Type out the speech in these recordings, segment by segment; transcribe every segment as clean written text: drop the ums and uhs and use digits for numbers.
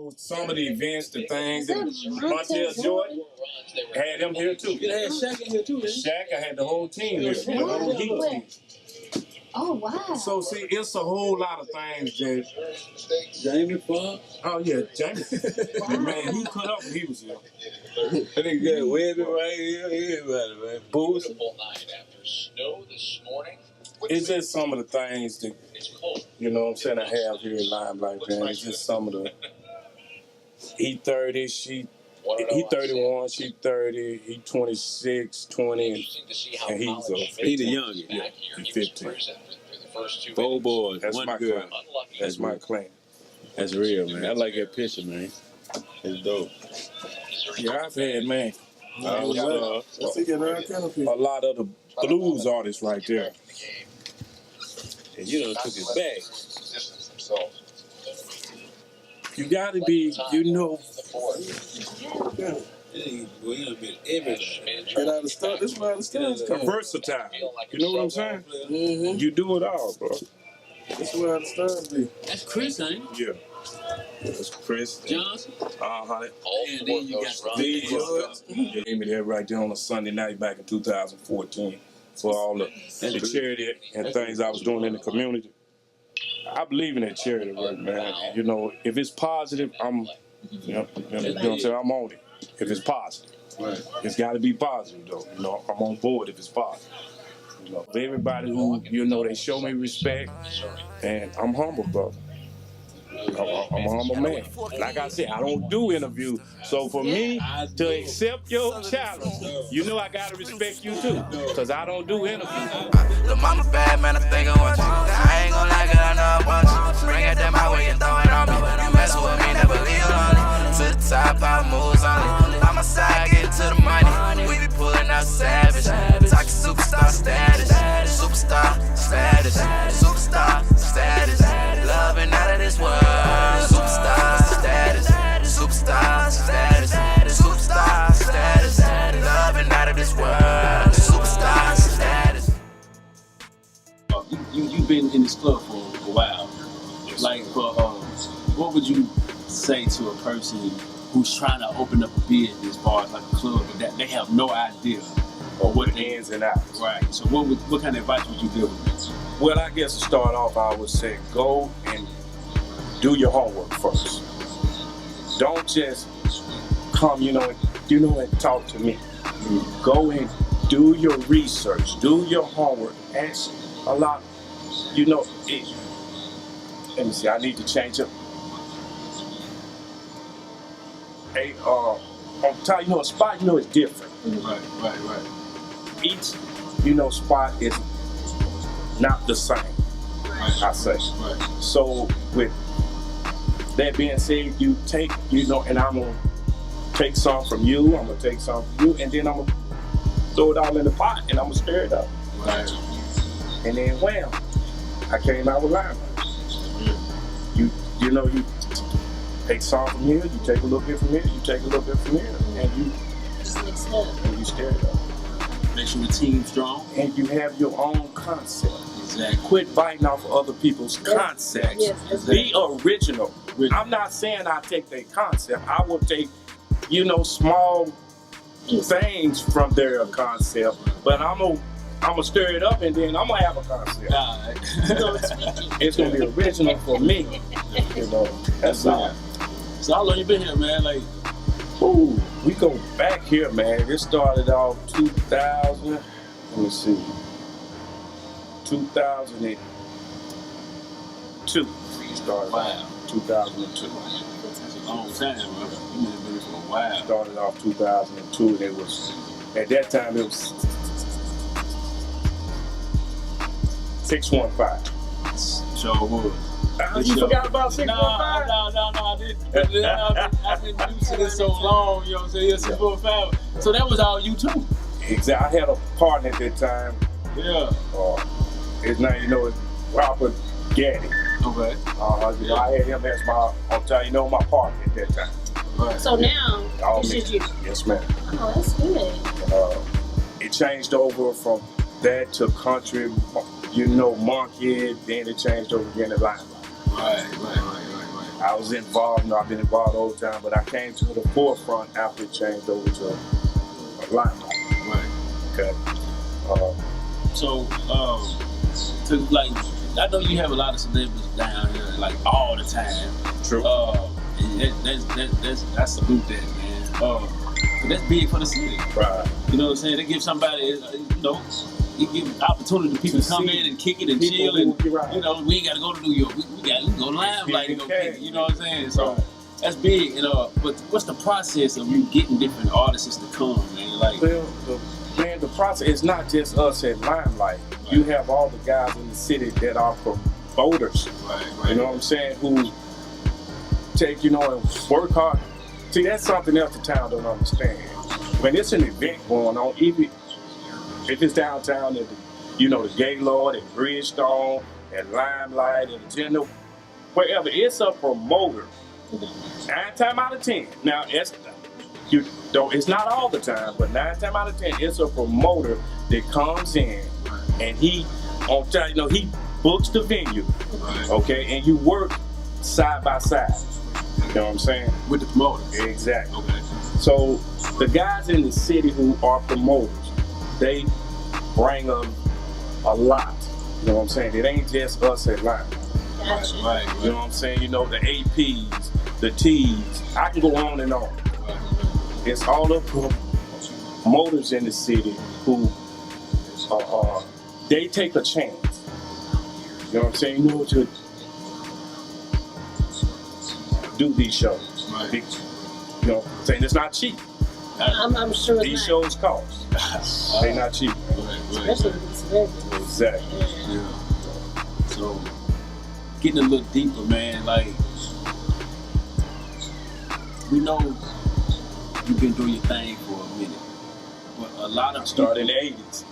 know, some of the events, the things, and Montel Jordan had them here too. You had Shaq in here too, man. Shaq, I had the whole team here, the whole Heat team. Oh, wow. So, see, it's a whole lot of things that... Jamie Foxx. Oh, yeah, Jamie. Wow. Man, he put up when he was here. I think you got Webby right here, everybody, man. Boots. It's just some of the things that, you know what I'm saying, I have here in LimeLight, man. It's just some of the... He 30, he 31, she 30, he 26, 20, and he's he the youngest. Yeah, he's 15. 4 boys, That's 1 my girl. Clan. That's my clan. That's real, man. I like that picture, man. It's dope. Yeah, I've had, man, I a lot of the blues artists right there. And you done took his bag. You gotta be, you know. We done been everything. And I start. This is why I understand. Versatile. You know what I'm saying? Mm-hmm. You do it all, bro. That's where I understand. That's Chris, ain't it? Yeah. That's Chris Johnson. And then you got Steve George. You gave me that right there on a Sunday night back in 2014 for all the charity and things I was doing in the community. I believe in that charity work, man. You know, if it's positive, I'm I'm on it. If it's positive. Right. It's got to be positive, though. You know, I'm on board if it's positive. You know, for everybody who, you know, they show me respect, and I'm humble, brother. I'm a humble man. Like I said, I don't do interviews. So for me to accept your challenge, you know I gotta respect you too, because I don't do interviews. The mama bad, man, I think I want you. I ain't gonna like it, I know I want you. Bring it that my way and throw it on me. You messing with me, never leave it on it. To the top, I moves on it. By my side, get to the money. We be pulling out savage. Talking superstar status. Superstar status. Superstar status. Loving out of this world. Superstar status. Superstar status. Superstar status. Loving out of this world. Superstar status. You've been in this club for a while. Like, what would you say to a person who's trying to open up a business, as far as like a club, that they have no idea Or what the ins and outs. Right. So what kind of advice would you give them? Well, I guess to start off, I would say go and do your homework first. Don't just come, and talk to me. Go and do your research, do your homework, ask a lot. Let me see, I need to change up. Hey, I'm telling you, a spot, is different. Right. Each, spot is not the same, I say. Right. So with that being said, you take, and I'm gonna take some from you, I'm gonna take some from you, and then I'm gonna throw it all in the pot and I'm gonna stir it up. Right. And then wham, I came out with LimeLight. You take some from here, you take a little bit from here, you take a little bit from here, and you Just mix it up. And you stir it up. Make sure the team's strong. And you have your own concept. Exactly. Quit biting off of other people's concepts. Yes, Be original. I'm not saying I take their concept. I will take, small things from their concept, but I'm gonna stir it up and then I'm gonna have a concept. It's gonna be original for me. That's all. So how long you been here, man? Ooh, we go back here, man. It started off 2000. Let me see. 2002. We started. Wow. 2002. That's a long time, man. You been here for a while. Started off 2002, and it was at that time it was 615. Sure was. You forgot about 615? No, I didn't. I've been used to this so long, you know what I'm saying? 615. So that was all you too? Exactly. I had a partner at that time. Yeah. His name, is Robert Gaddy. Okay. I had him as my partner at that time. Right. So now, it's just you. Yes, ma'am. Oh, that's good. It changed over from that to country, Monkey, then it changed over again to LimeLight. Right. I was involved, I've been involved all the time, but I came to the forefront after it changed over to LimeLight. Right. Okay. So like, I know you have a lot of celebrities down here, like all the time. True. I salute that, man. But that's big for the city. Right. You know what I'm saying? They give somebody, it gives opportunity to people to come in and kick it and chill, and we ain't got to go to New York. We can go LimeLight and go kick it. You know what I'm saying? So that's big. But what's the process of you getting different artists to come, man? Like, well, the process is not just us at LimeLight. Right. You have all the guys in the city that are promoters. Right. You know what I'm saying? Who take, and work hard. See, that's something else the town don't understand. When it's an event going on, even if it's downtown at the Gaylord and Bridgestone and LimeLight and General, wherever, it's a promoter. 9 times out of 10. Now, it's not all the time, but 9 times out of 10, it's a promoter that comes in and he books the venue, okay, and you work side by side. You know what I'm saying? With the promoter. Exactly. Okay. So the guys in the city who are promoters, they bring them a lot. You know what I'm saying? It ain't just us at LimeLight. Gotcha. Right. You know what I'm saying? The APs, the T's. I can go on and on. It's all the promoters in the city who they take a chance. You know what I'm saying? To do these shows. Right. Saying it's not cheap. I'm sure These shows cost. They're not cheap. Especially with these celebrities. Exactly. Yeah. So, getting a little deeper, man, like, we know you've been doing your thing for a minute, but a lot of Started in the 80s.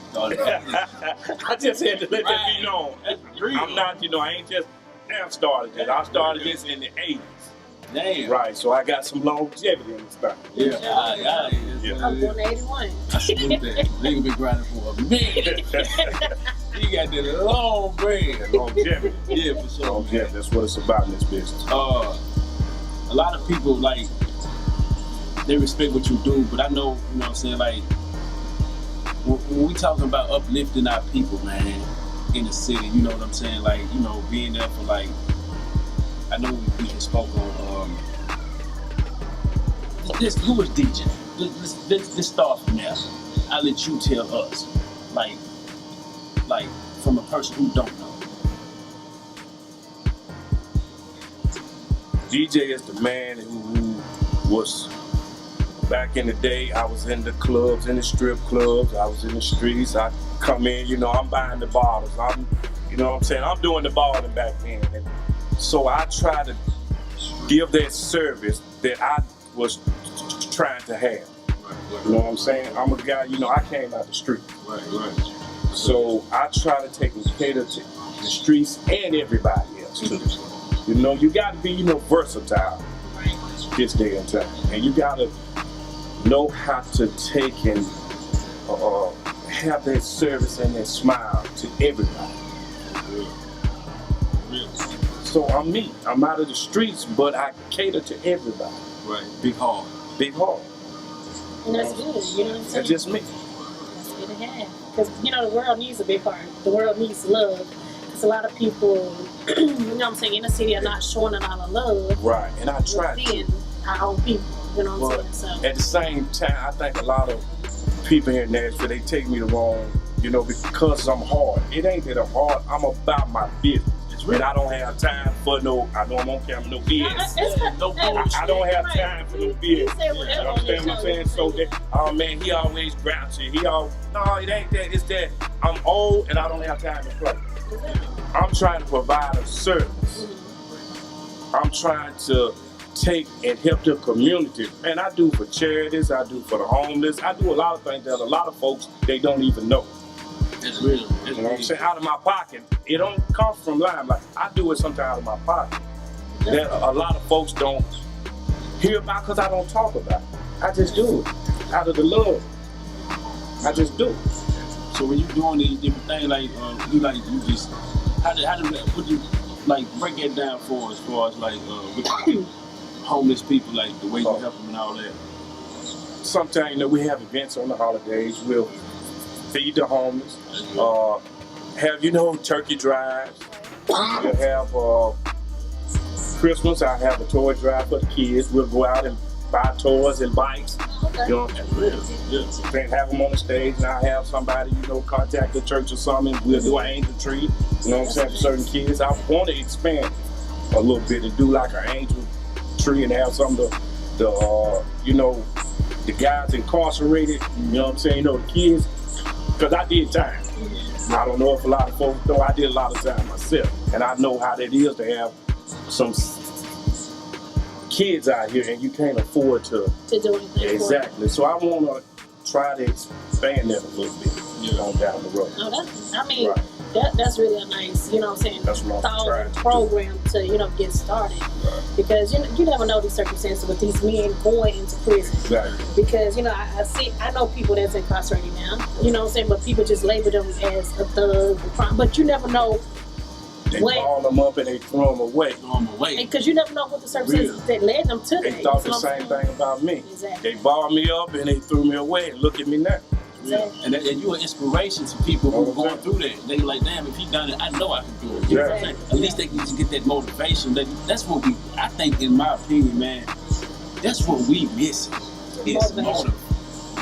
I just had to let that be known. I'm not, I ain't just now started this. I started this in the 80s. Damn. Right, so I got some longevity in this thing. Yeah. I'm born 81. I salute that. Nigga been grinding for a minute. He got that long bread. Longevity. Yeah, for sure. Longevity, that's what it's about in this business. A lot of people, like, they respect what you do, but I know, you know what I'm saying, like, when we talking about uplifting our people, man, in the city, you know what I'm saying, like, being there for, like, I know we just spoke on, who was DJ? Let's start from there. I'll let you tell us, like, from a person who don't know. DJ is the man who was, back in the day, I was in the clubs, in the strip clubs, I was in the streets, I come in, I'm buying the bottles, I'm doing the balling back then. And so I try to give that service that I was trying to have. You know what I'm saying? I'm a guy, I came out the street. Right. So I try to take and cater to the streets and everybody else too. You got to be, versatile this day and time. And you got to know how to take and have that service and that smile to everybody. Real. So I'm me. I'm out of the streets, but I cater to everybody. Right. Big heart. Big heart. And that's good, you know what I'm saying? That's just me. That's good to have. Because, the world needs a big heart. The world needs love. Because a lot of people, you know what I'm saying, in the city are not showing a lot of love. Right. And I try to. Our own people, you know what I'm saying? So. At the same time, I think a lot of people here in Nashville, they take me the wrong, because I'm hard. It ain't that I'm hard. I'm about my business. And I don't have time for no BS. No I don't have time for no BS. You understand what I'm saying? So that, he always grouchy. No, it ain't that. It's that I'm old and I don't have time to play. I'm trying to provide a service. I'm trying to take and help the community. And I do for charities, I do for the homeless, I do a lot of things that a lot of folks, they don't even know. It's real. You know what I'm saying? Out of my pocket. It don't come from LimeLight. I do it sometimes out of my pocket. That a lot of folks don't hear about because I don't talk about it. I just do it. Out of the love. I just do it. So when you doing these different things, like, like break it down for us, as far as like with homeless people, like the way you help them and all that. Sometimes, you know, we have events on the holidays. We'll feed the homeless. Have, you know, turkey drives. We'll have Christmas. I have a toy drive for the kids. We'll go out and buy toys and bikes. You know, and have them on the stage, and I have somebody, you know, contact the church or something. We'll do an angel tree. You know what I'm saying, for certain kids. I want to expand a little bit and do like an angel tree and have some of the you know, the guys incarcerated. You know what I'm saying, you know, the kids, because I did time. I don't know if a lot of folks know, I did a lot of time myself, and I know how that is to have some kids out here and you can't afford to do anything. Exactly. So I want to try to expand that a little bit on down the road. No, that's really a nice, you know what I'm saying, thought program to, you know, get started. Right. Because you never know these circumstances with these men going into prison. Exactly. Because, you know, I know people that's incarcerated now, you know what I'm saying, but people just label them as a thug, but you never know. They ball them up and they throw them away. Because you never know what the circumstances that led them to that. They thought the same thing about me. Exactly. They balled me up and they threw me away, and look at me now. Exactly. And you're an inspiration to people who are going through that. They like, damn, if he done it, I know I can do it. You know what I'm saying? At least they can just get that motivation. That's what I think, in my opinion, man, that's what we miss. Is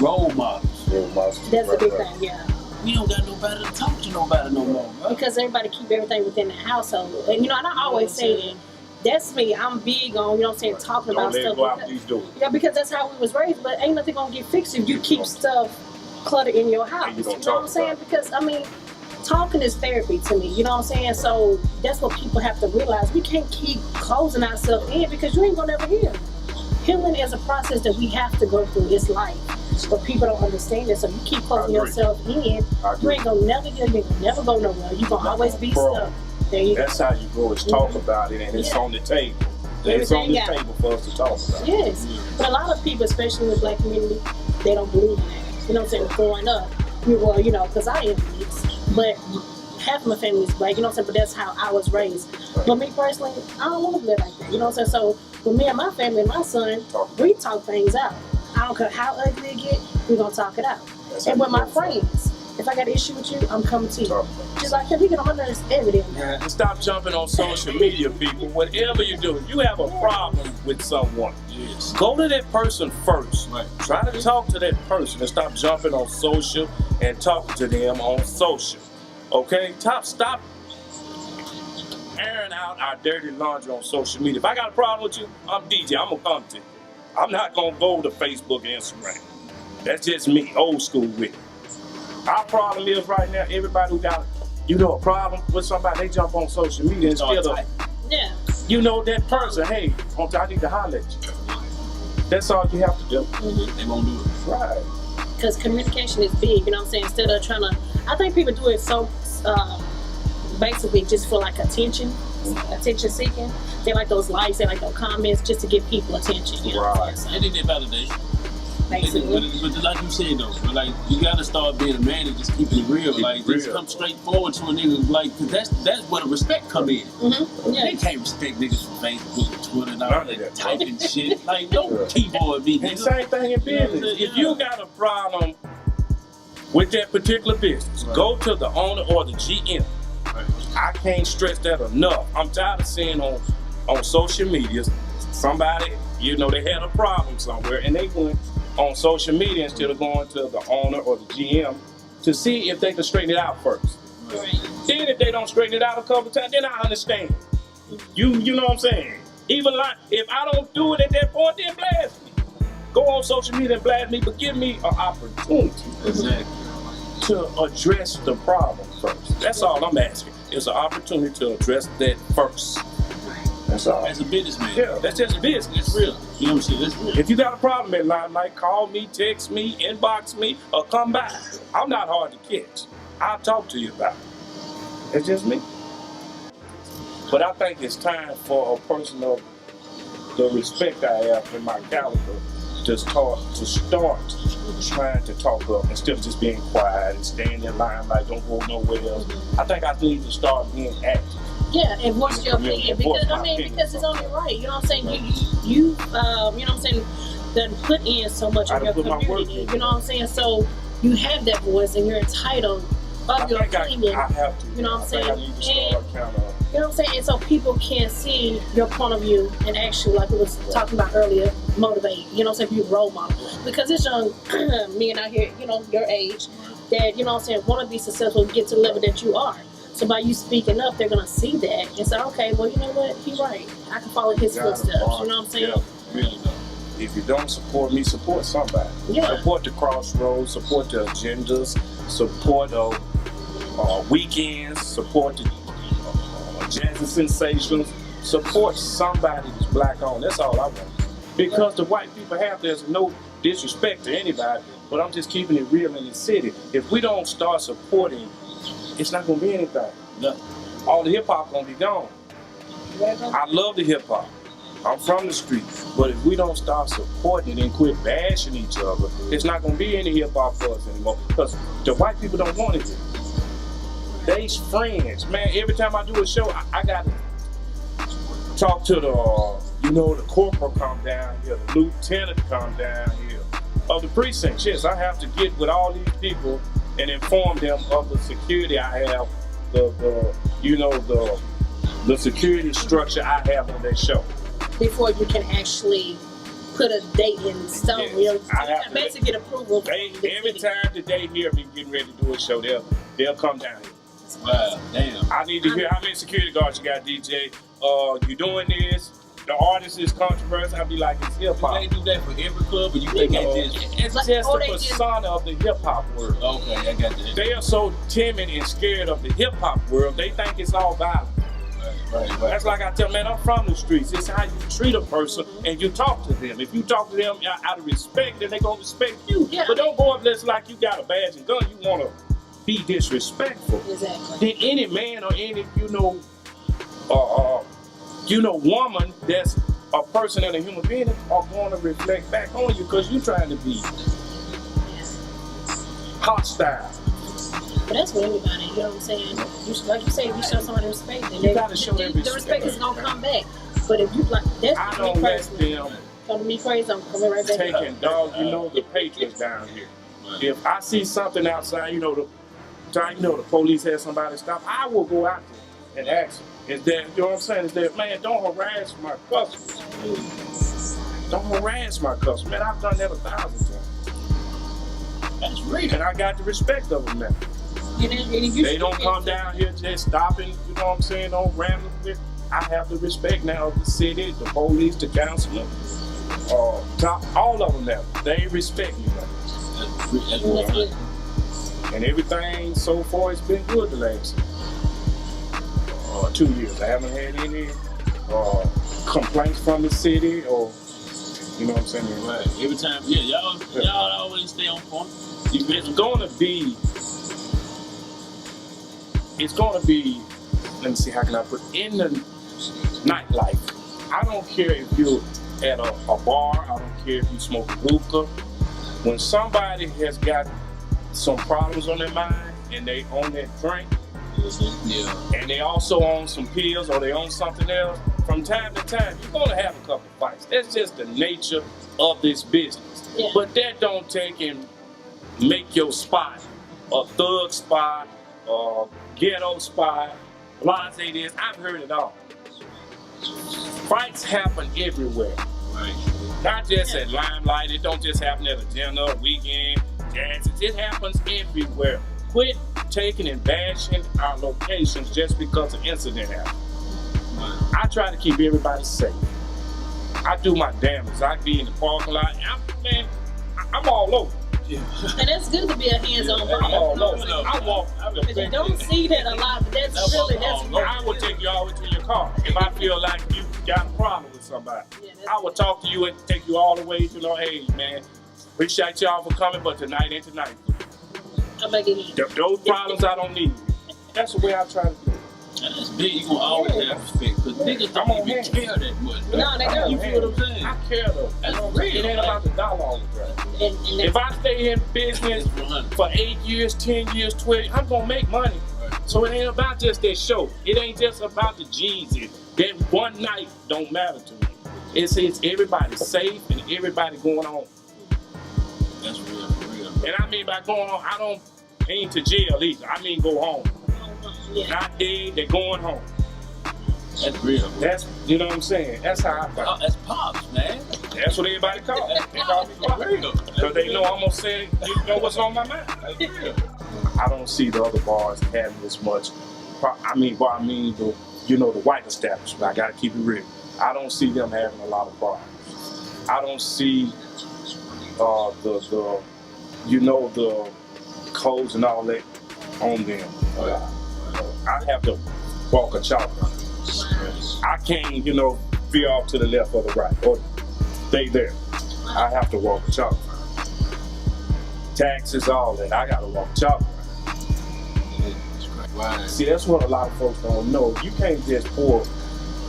role models. That's the big thing, yeah. We don't got nobody to talk to nobody no more, bro. Because everybody keep everything within the household. And, you know, and I always say that. That's me. I'm big on, you know what I'm saying, talking about stuff. Go out these doors. Yeah, because that's how we was raised. But ain't nothing gonna get fixed if you keep stuff cluttered in your house. You know what I'm saying? Because, I mean, talking is therapy to me. You know what I'm saying? So that's what people have to realize. We can't keep closing ourselves in because you ain't gonna ever heal. Healing is a process that we have to go through. It's life. But people don't understand it. So you keep closing yourself in, you ain't gonna never heal. You ain't gonna never go nowhere. You're gonna always be stuck. There you That's how you go, is talk about it, and it's on the table. It's on the table for us to talk about. Yes. But a lot of people, especially in the black community, they don't believe in that. You know what I'm saying? Growing up, well, you know, because I am mixed, but half of my family is black, you know what I'm saying? But that's how I was raised. But me personally, I don't want to live like that, you know what I'm saying? So with me and my family and my son, we talk things out. I don't care how ugly it get, we're going to talk it out. And with my friends, if I got an issue with you, I'm coming to you. Just like him, he can understand everything. And stop jumping on social media, people. Whatever you do, if you have a problem with someone, go to that person first. Right. Try to talk to that person and stop jumping on social and talk to them on social. Okay? Stop airing out our dirty laundry on social media. If I got a problem with you, I'm DJ. I'm going to come to you. I'm not going to go to Facebook and Instagram. That's just me, old school with it. Our problem is right now, everybody who got, you know, a problem with somebody, they jump on social media instead of, you know, that person, hey, I need to holler at you. That's all you have to do. Mm-hmm. They won't do it. Right. Because communication is big, you know what I'm saying? Instead of trying to, I think people do it so, basically just for like attention seeking. They like those likes, they like those comments just to give people attention. You know what I'm saying? They need that validation. But like you said though, like you gotta start being a man and just keeping it real. Like just come straight forward to a nigga, like, cause that's where the respect come in. Mm-hmm. Yeah. They can't respect niggas from Facebook and Twitter and all that typing shit. Like don't keyboard me. And same thing in business. If you got a problem with that particular business, go to the owner or the GM. Right. I can't stress that enough. I'm tired of seeing on social media somebody, you know, they had a problem somewhere and they went on social media instead of going to the owner or the GM to see if they can straighten it out first. Right. Then if they don't straighten it out a couple times, then I understand. You know what I'm saying? Even like, if I don't do it at that point, then blast me. Go on social media and blast me, but give me an opportunity to address the problem first. That's all I'm asking. It's an opportunity to address that first. That's all. As a businessman. Yeah, that's just business. It's real. You know what I'm saying? That's real. If you got a problem at LimeLight, call me, text me, inbox me, or come by. I'm not hard to catch. I'll talk to you about it. It's just me. But I think it's time for a person of the respect I have in my caliber to start trying to talk up instead of just being quiet and staying in LimeLight, don't go nowhere else. I think I need to start being active. Yeah, and voice your opinion because because it's only right. You know what I'm saying? You you know what I'm saying? Done put in so much of your community. You know what I'm saying? So you have that voice and you're entitled of your opinion. I have to. You know what I'm saying? I need to start you know what I'm saying? And so people can see your point of view and actually, like we was talking about earlier, motivate. You know what I'm saying? Be a role model. Because it's young men out here, you know, your age, that, you know what I'm saying, want to be successful, get to the level that you are. So by you speaking up, they're gonna see that and say, okay, well, you know what, he's right. I can follow his footsteps. You know what I'm saying? Yeah, really. If you don't support me, support somebody. Yeah. Support the Crossroads, support the agendas, support weekends, support the jazz and sensations, support somebody that's black owned. That's all I want. Because the white people there's no disrespect to anybody, but I'm just keeping it real in the city. If we don't start supporting, it's not gonna be anything. No. All the hip hop gonna be gone. I love the hip hop. I'm from the streets. But if we don't start supporting and quit bashing each other, it's not gonna be any hip hop for us anymore. Because the white people don't want it. They's friends. Man, every time I do a show, I gotta talk to the corporal come down here, the lieutenant come down here, of the precincts. Yes, I have to get with all these people and inform them of the security I have, the security structure I have on their show. Before you can actually put a date in stone, Yes, you know, I have to basically get approval. Every time that they hear me getting ready to do a show, they'll come down here. Wow, damn. I need to hear how many security guards you got, DJ. You doing this? The artist is controversial. I'll be like, it's hip hop. They do that for every club, but you think it's just a persona of the hip hop world. Okay, I got that. They are so timid and scared of the hip hop world. They think it's all violent. Right. That's like I tell man, I'm from the streets. It's how you treat a person and you talk to them. If you talk to them out of respect, then they gonna respect you. Yeah. But don't go up there like you got a badge and gun. You wanna be disrespectful. Exactly. Then any man or any woman that's a person and a human being are going to reflect back on you because you're trying to be hostile. But that's with everybody, you know what I'm saying? Like you say, if you show somebody respect, then you gotta show them the respect is gonna come back. But if you like, that's I don't let them come to me crazy, I'm coming right back. Taking the Patriots down here. If I see something outside, the police had somebody stop, I will go out there and ask them. Is that, you know what I'm saying? Is that, man, don't harass my customers. Don't harass my customers. Man, I've done that 1,000 times. That's real. And I got the respect of them now. They don't come down here just stopping, you know what I'm saying, on random. I have the respect now of the city, the police, the councilman, all of them now. They respect me now. And everything so far has been good the last 2 years. I haven't had any complaints from the city or, you know what I'm saying? Right. Every time, y'all always stay on point. It's gonna be, let me see, how can I put it, in the nightlife. I don't care if you're at a bar, I don't care if you smoke a hookah. When somebody has got some problems on their mind and they own that drink, and they also own some pills or they own something else, from time to time, you're gonna have a couple fights. That's just the nature of this business. Yeah. But that don't take and make your spot a thug spot, ghetto spot, blase this. I've heard it all. Fights happen everywhere. Right. Not just at LimeLight. It don't just happen at a dinner, weekend, dances. It happens everywhere. Quit taking and bashing our locations just because an incident happened. I try to keep everybody safe. I do my damage. I be in the parking lot. I'm all over. Yeah. And that's good to be a hands-on person. I'm all over. I walk. But you don't see that a lot. But that's I will take you all the way to your car if I feel like you got a problem with somebody. I will talk to you and take you all the way to hey man, appreciate y'all for coming, but tonight ain't tonight. Those problems I don't need. That's the way I try to do it. That's big. You gonna always have respect because niggas don't even care that much. No, they don't. You feel what I'm saying? I care though. That's real. It ain't about the dollar on the ground. If I stay in business for 8 years, 10 years, 12, I'm gonna make money. Right. So it ain't about just that show. It ain't just about the G's. That one night don't matter to me. It's everybody safe and everybody going home. That's real, for real. Bro. And I mean by going home, I don't mean to jail either. I mean go home. Yeah. Not dead, they're going home. That's real. Bro. That's, you know what I'm saying? That's how I feel. Oh, that's Pops, man. That's what everybody call it. They call me Pops. Because they know I'm going to say, you know what's on my mind. That's real. I don't see the other bars having as much. The white establishment. I got to keep it real. I don't see them having a lot of bars. I don't see the codes and all that on them. I have to walk a chalk line. I can't, veer off to the left or the right, or stay there. I have to walk a chalk line. Taxes, all that. I got to walk a chalk line. Right. See, that's what a lot of folks don't know. You can't just pour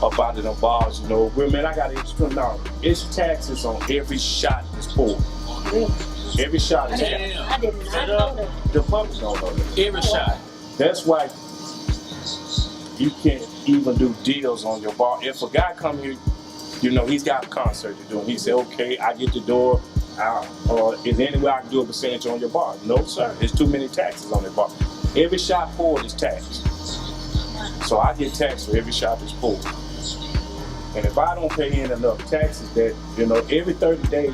about it on bars, well, man, I got extra now. It's taxes on every shot that's poured. Every shot is taxed. I did not know that. The public don't know that. Every shot. That's why you can't even do deals on your bar. If a guy come here, he's got a concert to do, and he say, okay, I get the door, is there any way I can do a percentage on your bar? No, sir. There's too many taxes on the bar. Every shot poured is taxed. So I get taxed for every shot that's poured. And if I don't pay in enough taxes that, every 30 days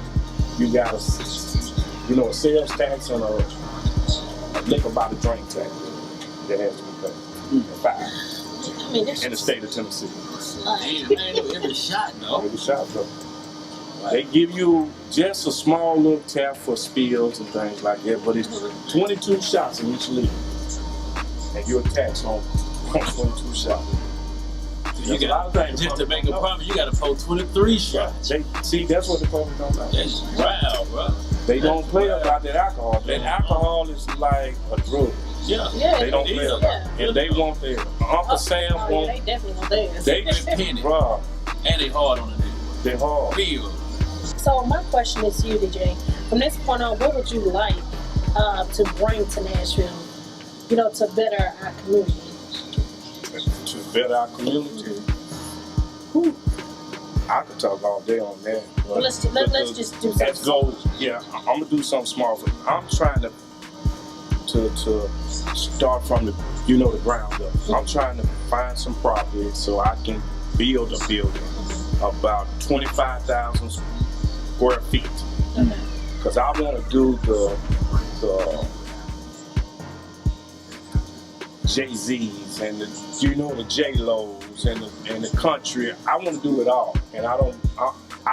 you got a sales tax and a liquor by the drink tax that has to be paid. 5 in the state of Tennessee. Every shot, though. Every shot, though. They give you just a small little tap for spills and things like that, but it's 22 shots in each league. And you're taxed on 22 shots. You got just to make a profit, you got to pour 23 shots. That's what the public don't know. That's wild, bro. They don't play about that alcohol. That alcohol is like a drug. Yeah. They don't play about it. And they want their Uncle Sam want. They definitely want theirs. They penny. Bro. And they hard on the nigga. They hard. Feel. So my question is to you, DJ. From this point on, what would you like to bring to Nashville? To better our community. To better our community. I could talk all day on that. Well, let's just do something. Let's go. Yeah, I'm gonna do something small. I'm trying to start from the ground up. I'm trying to find some property so I can build a building about 25,000 square feet. Because I want to do the Jay-Z's and the J-Lo's and the country. I want to do it all, and I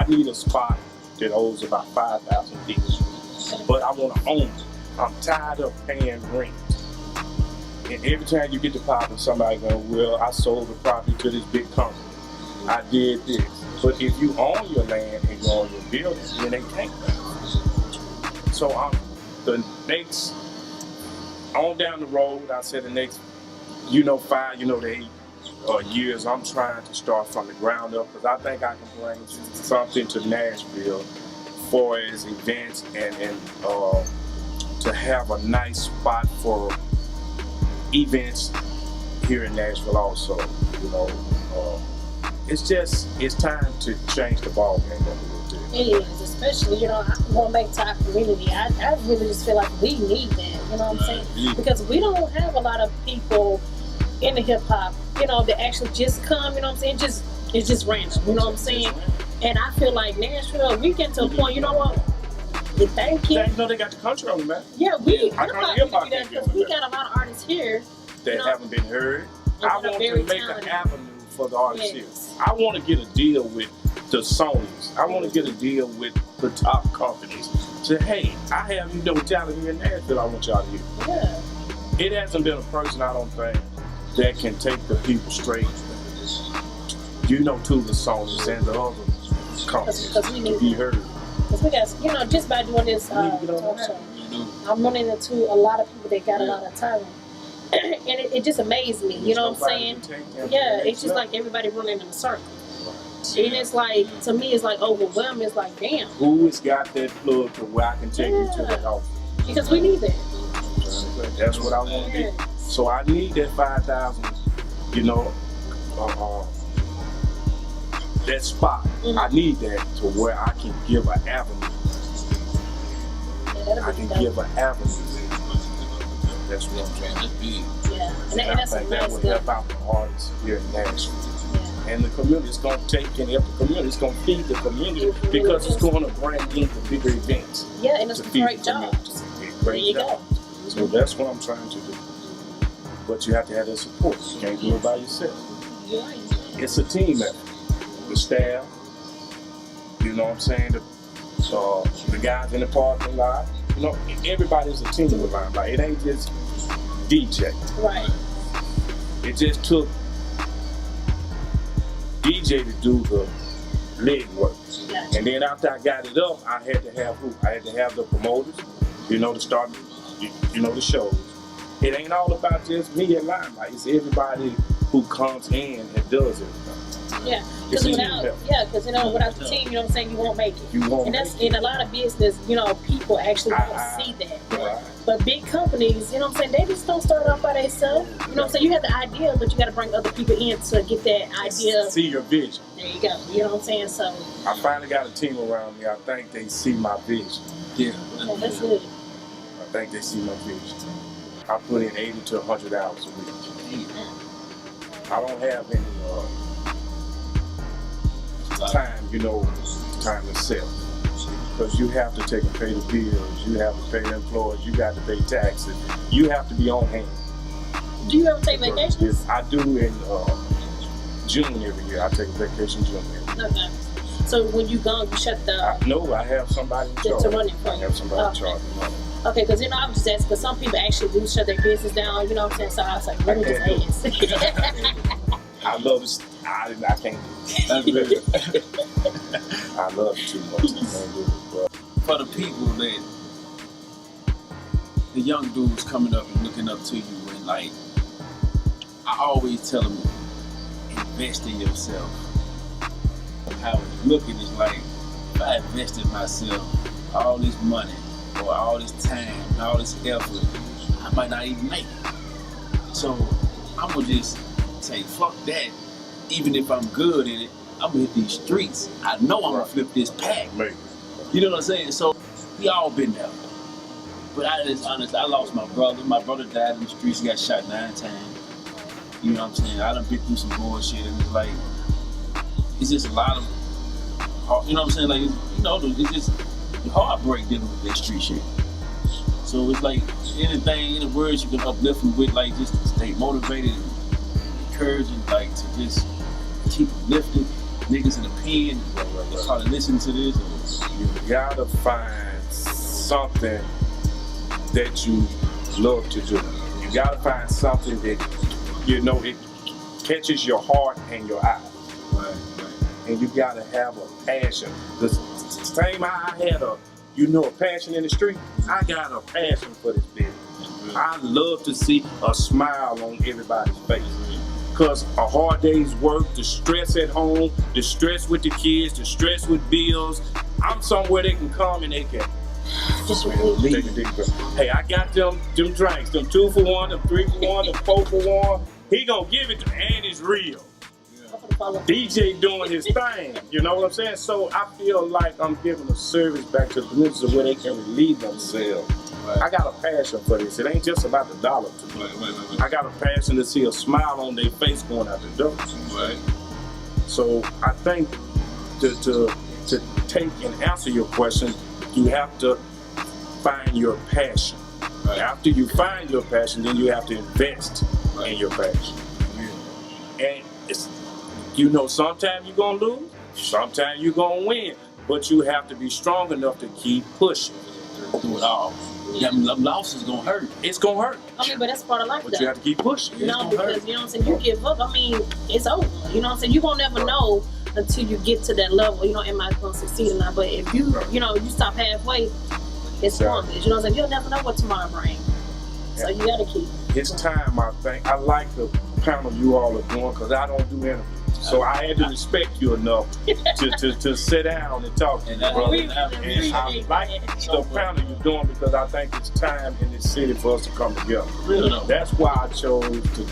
need a spot that holds about 5,000 people, but I want to own it. I'm tired of paying rent, and every time you get to popping, somebody going, well, I sold the property to this big company. I did this, but if you own your land and you own your building, then they can't. So the next. On down the road, I said the next, 5, to 8 years, I'm trying to start from the ground up because I think I can bring something to Nashville for as events and to have a nice spot for events here in Nashville also. It's time to change the ball game a little bit. It is, especially, going back to our community. I really just feel like we need that, you know what I'm saying? Because we don't have a lot of people in the hip hop, that actually just come, you know what I'm saying? It's just random, you know what I'm saying? And I feel like Nashville, we get to a point, you know what? Thank you. They got the country on the map. Yeah, we got a lot of artists here that haven't been heard. I want to make an avenue for the artists here. I want to get a deal with the Sonys. I want to get a deal with the top companies. Say, hey, I have talent here in Nashville. I want y'all to hear. Yeah. It hasn't been a person, I don't think, that can take the people straight. To the Sonys and the other companies to be heard. Because we got, just by doing this talk show, I'm running into a lot of people that got a lot of talent. And it just amazed me, you know what I'm saying? Yeah, it's just like everybody running in a circle. And it's like, to me, it's like overwhelming. It's like, damn. Who has got that plug to where I can take you to that office? Because we need that. That's what I want to be. So I need that 5,000, you know, that spot. I need that to where I can give an avenue. I can give an avenue. That's what I'm trying to be. Yeah, and that's I think nice that would help out the artists here in Nashville. Yeah. And the community is going to take and help the community. It's going to feed the community because it's going to bring in the bigger events. Yeah, and it's great jobs. There you go. So that's what I'm trying to do. But you have to have that support. You can't do it by yourself. Yeah. It's a team effort. The staff, you know what I'm saying? The guys in the parking lot. You know, everybody's a team with LimeLight. It ain't just DJ. Right. It just took DJ to do the leg work. Gotcha. And then after I got it up, I had to have who? I had to have the promoters, you know, to start, you know, the shows. It ain't all about just me and LimeLight. It's everybody who comes in and does it. Yeah, because without the team, you know what I'm saying, you won't make it. You won't and that's make it. in a lot of business, you know, people actually don't see that. Right. But big companies, you know what I'm saying, they just don't start off by themselves. You know what I'm saying? You have the idea, but you got to bring other people in to get that idea. See your vision. There you go. You know what I'm saying? So I finally got a team around me. I think they see my vision. Yeah. that's good. I think they see my vision. I put in 80 to 100 hours a week. I don't have any time, you know, time to sell. Because you have to take and pay the bills, you have to pay the employees, you got to pay taxes. You have to be on hand. Do you ever take vacations? I do in June every year. I take a vacation June every year. Okay. So when you gone, you shut the... No, I have somebody in charge. To run it for you. I have somebody in charge. Okay, because you know, I'm just asking, because some people actually do shut their business down, you know what I'm saying? So I was like, let me just ask. I love it. I can't do it. I love it too much. I can't do it, for the people that, the young dudes coming up and looking up to you, and like, I always tell them, invest in yourself. How it's looking is like, if I invested myself all this money, or all this time, and all this effort, I might not even make it. So I'm gonna just say, fuck that. Even if I'm good in it, I'm gonna hit these streets. I know I'm gonna flip this pack. You know what I'm saying? So we all been there. But I just honest, I lost my brother. My brother died in the streets. He got shot 9 times. You know what I'm saying? I done been through some bullshit, and it's like, it's just a lot of, you know what I'm saying? Like, you know, it's just the heartbreak dealing with that street shit. So it's like anything, any words you can uplift them with, like just to stay motivated and encouraging, like to just keep lifting. Niggas in the pen, they probably listen to this. You gotta find something that you love to do. You gotta find something that, you know, it catches your heart and your eye. Right. And you gotta have a passion. The same I had a passion in the street, I got a passion for this business. I love to see a smile on everybody's face. Because a hard day's work, the stress at home, the stress with the kids, the stress with bills, I'm somewhere they can come and they can just take a deep breath. Hey, I got them drinks, them 2 for 1, them 3 for 1, them 4 for 1. He gonna give it to me, and it's real. DJ doing his thing, you know what I'm saying? So I feel like I'm giving a service back to the community where they can relieve themselves. Right. I got a passion for this. It ain't just about the dollar to me. Right. I got a passion to see a smile on their face going out the door. Right. So I think to take and answer your question, you have to find your passion. Right. After you find your passion, then you have to invest in your passion. Yeah. And it's, you know, sometimes you're gonna lose, sometimes you're gonna win, but you have to be strong enough to keep pushing through it all. Yeah, I mean, loss is gonna hurt. It's gonna hurt. I mean, but that's part of life, but though. You have to keep pushing. You know, because, you know what I'm saying, you give up, I mean, it's over. You know what I'm saying? You won't never know until you get to that level, you know, am I gonna succeed or not? But if you, you know, you stop halfway, it's pointless. You know what I'm saying? You'll never know what tomorrow brings. So you gotta keep. It's time, I think. I like the panel you all are doing because I don't do interviews. So I had to respect you enough to sit down and talk to you, brother. And I like the panel you're doing because I think it's time in this city for us to come together. That's why I chose to.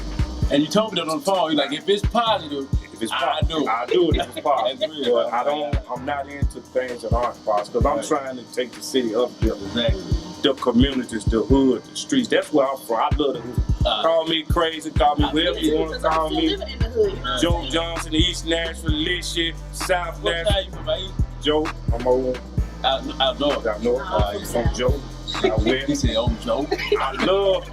And you told me that on the phone. You're like, if it's positive, I do it if it's positive. But I'm not into things that aren't positive because I'm trying to take the city up here. Exactly. The communities, the hood, the streets. That's where I'm from. I love the hood. Call me crazy, call me whatever you want to call me. Living in the hood, you know Joe Johnson, East Nashville, Lishie, South What Nashville. side you from, East? Joe, I'm over Out north. out north. I'm Joe. Out He west. said, oh, Joe. I love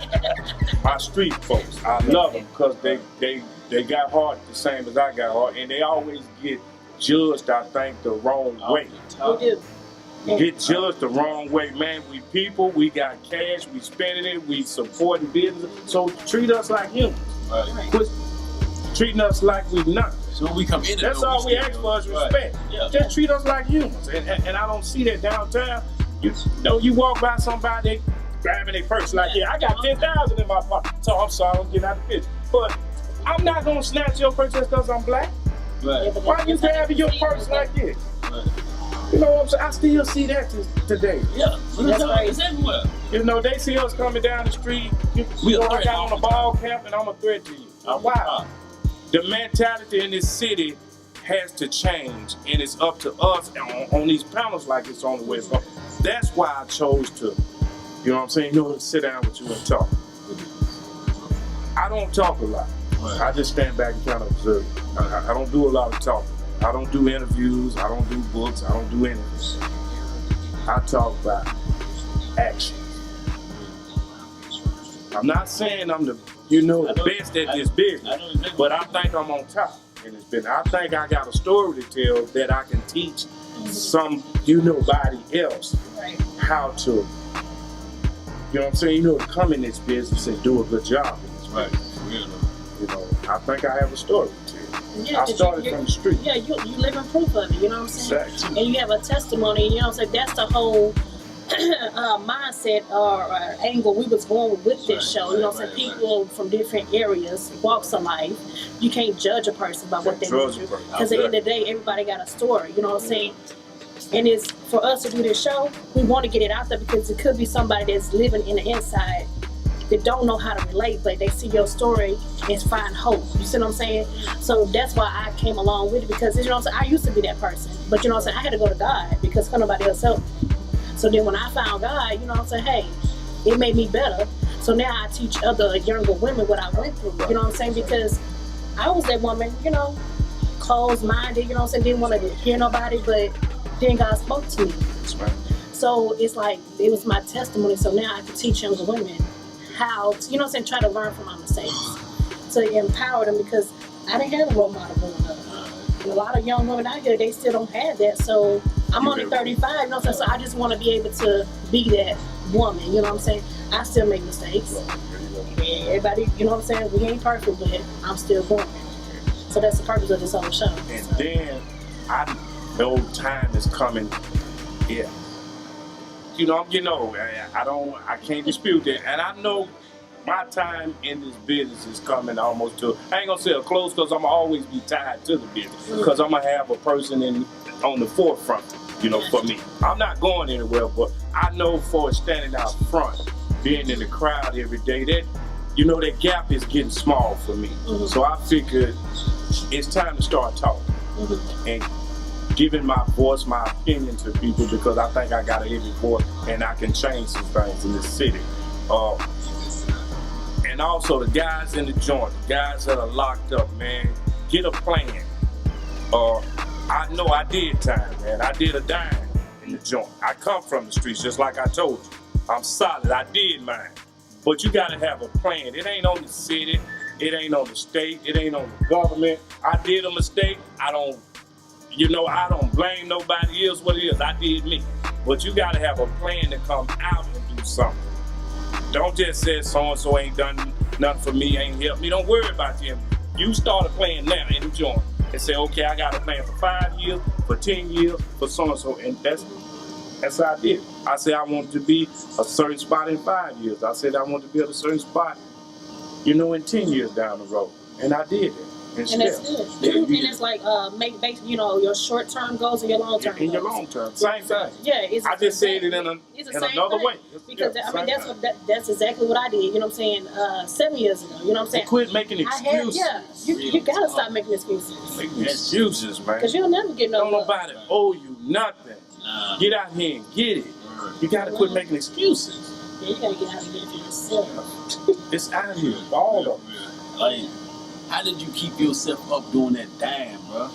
my street folks. I love them because they got heart the same as I got heart, and they always get judged, I think, the wrong way. We do. Get judged the wrong way, man. We people, we got cash, we spending it, we supporting business. So treat us like humans. Right. Quit treating us like we not. So when we come in, That's all we ask for is respect. Yeah. Just treat us like humans. And I don't see that downtown. You walk by somebody, they grabbing their purse like, yeah, I got 10,000 in my pocket. So I'm sorry, I'm getting out of the picture. But I'm not gonna snatch your purse just because I'm black. Right. Why you grabbing your purse like this? Right. You know what I'm saying? I still see that today. Yeah, That's right. It's everywhere. You know, they see us coming down the street. We a I threat got all on a the ball cap and I'm a threat to you. Wow. The mentality in this city has to change, and it's up to us on these panels like it's on the West Coast. That's why I chose to, you know what I'm saying, sit down with you and talk. I don't talk a lot. Right. I just stand back and kind of observe. I don't do a lot of talking. I don't do interviews. I don't do books. I don't do anything. I talk about action. I'm not saying I'm the best at this business, but I think I'm on top in this business. I think I got a story to tell that I can teach nobody else how to, you know what I'm saying, to come in this business and do a good job in this business. I think I have a story to tell. Yeah, I started from the street. Yeah, you live in proof of it, you know what I'm saying? Exactly. And you have a testimony, you know what I'm saying? That's the whole mindset or angle we was going with this show. You know what I'm saying? People from different areas, walks of life. You can't judge a person by what they go through. Because at the end of the day, everybody got a story, you know what I'm saying? And it's for us to do this show, we want to get it out there because it could be somebody that's living in the inside that don't know how to relate, but they see your story and find hope. You see what I'm saying? So that's why I came along with it because, you know what I'm saying, I used to be that person. But you know what I'm saying, I had to go to God because nobody else helped me. So then when I found God, you know what I'm saying, hey, it made me better. So now I teach other younger women what I went through. You know what I'm saying? Because I was that woman, closed-minded, you know what I'm saying, didn't want to hear nobody, but then God spoke to me. That's right. So it's like, it was my testimony. So now I can teach younger women how to, you know what I'm saying, try to learn from my mistakes, to empower them because I didn't have a role model growing up. And a lot of young women out here, they still don't have that. So I'm only 35, you know what I'm saying, so I just want to be able to be that woman, you know what I'm saying. I still make mistakes. And everybody, you know what I'm saying, we ain't perfect, but I'm still born. So that's the purpose of this whole show. And then I know time is coming. Yeah. I can't dispute that. And I know my time in this business is coming almost to, I ain't gonna say a close because I'm gonna always be tied to the business because I'm gonna have a person on the forefront, for me. I'm not going anywhere, but I know for standing out front, being in the crowd every day, that, that gap is getting small for me. Mm-hmm. So I figured it's time to start talking and giving my voice, my opinion to people because I think I got a heavy voice and I can change some things in this city. And also the guys in the joint, the guys that are locked up, man, get a plan. I know I did time, man. I did a dime in the joint. I come from the streets, just like I told you. I'm solid, I did mine. But you gotta have a plan. It ain't on the city, it ain't on the state, it ain't on the government. I did a mistake, I don't blame nobody else what it is. I did me. But you gotta have a plan to come out and do something. Don't just say so-and-so ain't done nothing for me, ain't helped me. Don't worry about them. You start a plan now in the joint and say, okay, I got a plan for 5 years, for 10 years, for so-and-so. And that's how I did. I said I wanted to be a certain spot in 5 years. I said I wanted to be at a certain spot, in 10 years down the road. And I did it. And that's good. And it's like make your short term goals and your long term goals. In your long term, same thing. Yeah, I just said it in another way. Because that's exactly what I did. You know what I'm saying? 7 years ago. You know what I'm saying? Quit making excuses. You gotta stop making excuses. Making excuses, man. Because you'll never get no. Don't nobody owe you nothing. Nah. Get out here and get it. You gotta quit making excuses. Yeah, you gotta get out and get it for yourself. It's out here, all of them. Like, how did you keep yourself up doing that dime, bro?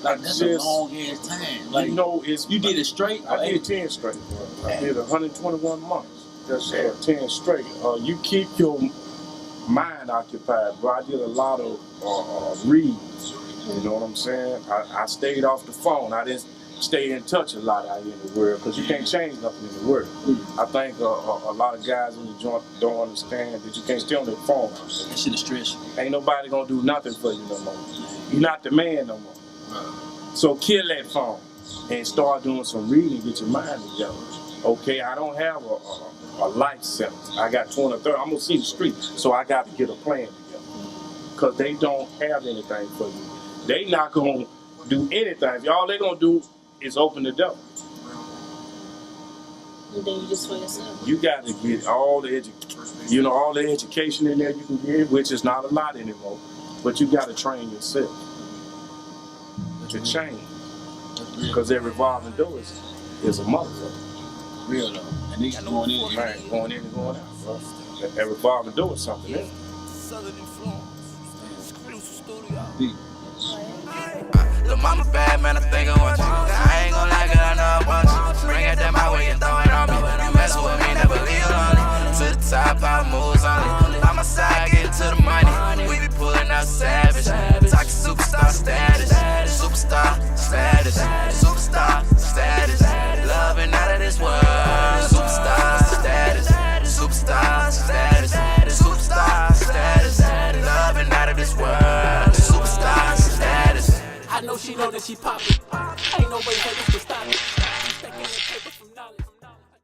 Like, that's a long ass time. Like, you did it straight? I did 10 straight, bro. I did 121 months. That's 10 straight. You keep your mind occupied, bro. I did a lot of reads. You know what I'm saying? I stayed off the phone. I didn't stay in touch a lot out here in the world because you can't change nothing in the world. I think a lot of guys in the joint don't understand that you can't stay on their phone. That shit is stressful. Ain't nobody gonna do nothing for you no more. You're not the man no more. So kill that phone and start doing some reading, get your mind together. Okay, I don't have a life sentence. I got 20 or 30. I'm gonna see the street, so I got to get a plan together. Because they don't have anything for you. They not gonna do anything. All they gonna do is open the door. And then you just for yourself. You got to get all the education in there you can get, which is not a lot anymore. But you got to train yourself to change. Because that revolving door is a motherfucker. Real though. And they got going in. Right, going in and going out, bro. That revolving door is something else. Lil' mama bad, man, I think I want you. I ain't gon' lie, girl, I know I want you. Bring it down my way and throw it on me. You messin' with me, never leave lonely. To the top, I moves only. By my side, get to the money. We be pulling out savage. Talkin' superstar status. Superstar status. Superstar status. Loving out of this world. Superstar status. Superstar status. Superstar status. Loving out of this world. Superstar status. I know she know that she poppin'. Ain't no way that this was